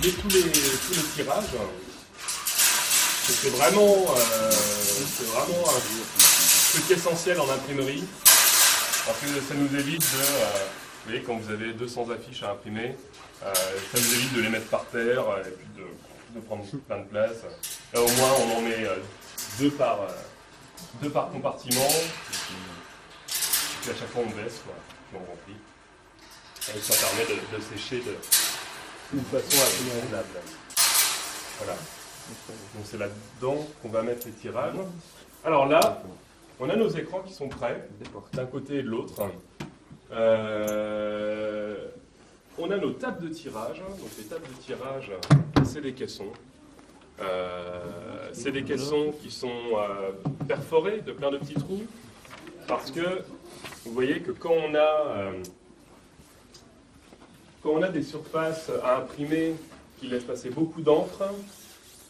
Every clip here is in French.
Déposer tous les tirages. C'est vraiment un truc essentiel en imprimerie, parce que ça nous évite de, vous voyez, quand vous avez 200 affiches à imprimer, ça nous évite de les mettre par terre et puis de prendre plein de place. Là au moins on en met deux par compartiment, et puis à chaque fois on baisse, quoi, puis on remplit. Et ça permet de sécher d'une façon assez convenable. Voilà. Donc c'est là-dedans qu'on va mettre les tirages. Alors là, on a nos écrans qui sont prêts, d'un côté et de l'autre. On a nos tables de tirage. Donc les tables de tirage, c'est des caissons. C'est des caissons qui sont perforés de plein de petits trous. Parce que vous voyez que quand on a des surfaces à imprimer qui laissent passer beaucoup d'encre,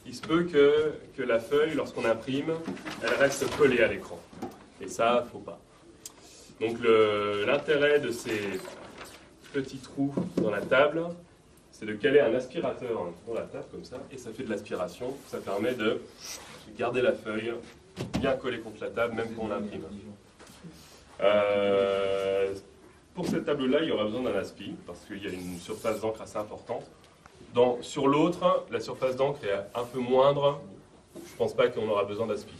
il se peut que la feuille, lorsqu'on imprime, elle reste collée à l'écran. Et ça, il ne faut pas. Donc l'intérêt de ces petits trous dans la table, c'est de caler un aspirateur dans la table, comme ça, et ça fait de l'aspiration. Ça permet de garder la feuille bien collée contre la table, même quand on imprime. Pour cette table-là, il y aura besoin d'un aspi, parce qu'il y a une surface d'encre assez importante. Sur l'autre, la surface d'encre est un peu moindre. Je ne pense pas qu'on aura besoin d'aspi.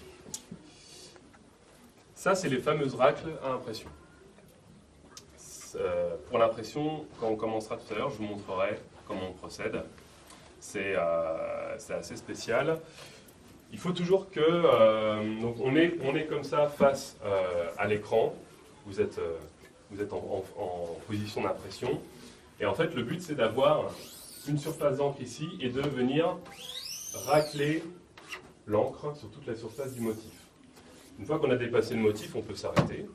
Ça, c'est les fameuses racles à impression. Pour l'impression, quand on commencera tout à l'heure, je vous montrerai comment on procède. C'est assez spécial. Il faut toujours que... donc on est comme ça face à l'écran. Vous êtes en position d'impression. Et en fait, le but, c'est d'avoir une surface d'encre ici et de venir racler l'encre sur toute la surface du motif. Une fois qu'on a dépassé le motif, on peut s'arrêter.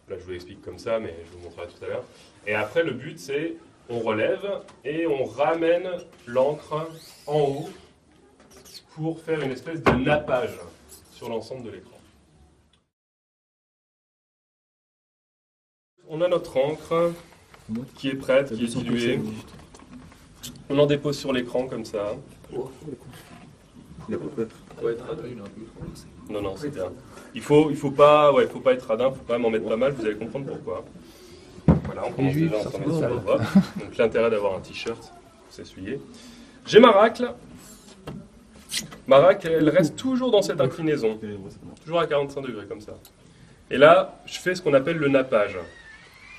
Là, je vous l'explique comme ça, mais je vous montrerai tout à l'heure. Et après, le but, c'est on relève et on ramène l'encre en haut pour faire une espèce de nappage sur l'ensemble de l'écran. On a notre encre qui est prête, qui est diluée. On en dépose sur l'écran comme ça. Non, c'est bien. Il faut pas être radin, il faut pas m'en mettre pas mal, vous allez comprendre pourquoi. Voilà, on commence déjà à s'en mettre sur les bras. Donc l'intérêt d'avoir un t-shirt pour s'essuyer. J'ai ma racle. Ma racle, elle reste toujours dans cette inclinaison. Toujours à 45 degrés comme ça. Et là, je fais ce qu'on appelle le nappage.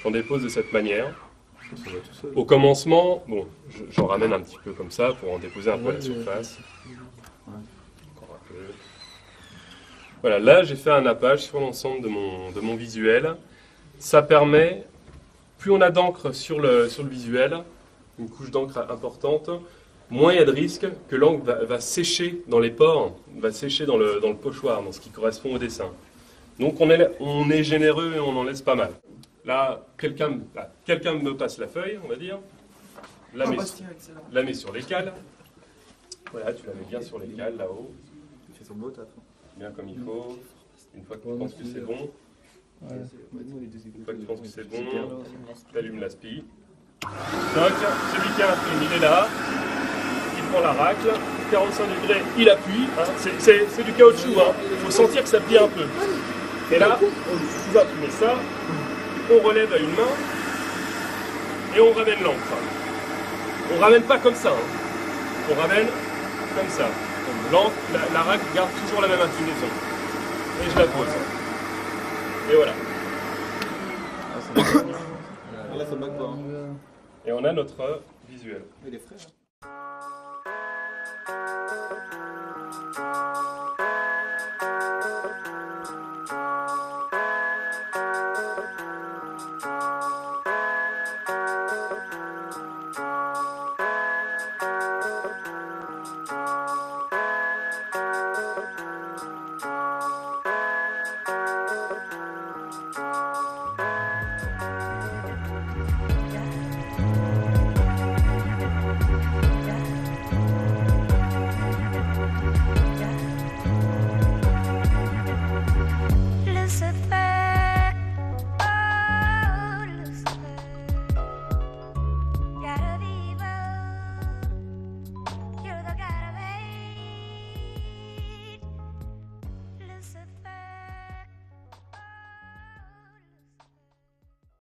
J'en dépose de cette manière. Au commencement, bon, j'en ramène un petit peu comme ça pour en déposer un peu à la surface. Encore un peu. Voilà, là j'ai fait un nappage sur l'ensemble de mon visuel. Ça permet, plus on a d'encre sur le visuel, une couche d'encre importante, moins il y a de risque que l'encre va sécher dans les pores, va sécher dans le pochoir, dans ce qui correspond au dessin. Donc on est généreux et on en laisse pas mal. Là, quelqu'un me passe la feuille, on va dire, la met sur les cales. Voilà, tu la mets bien sur les cales, là-haut. Bien comme il faut. Une fois que tu penses que c'est bon, tu allumes l'aspi. Donc, celui qui a imprimé, il est là. Il prend la racle. 45 degrés, il appuie. Hein. C'est du caoutchouc. Il faut sentir que ça plie un peu. Et là, tu vas imprimer ça. On relève à une main et on ramène l'encre. On ramène pas comme ça, on ramène comme ça. L'encre, la racle garde toujours la même inclinaison. Et je la pose. Et voilà. Et on a notre visuel.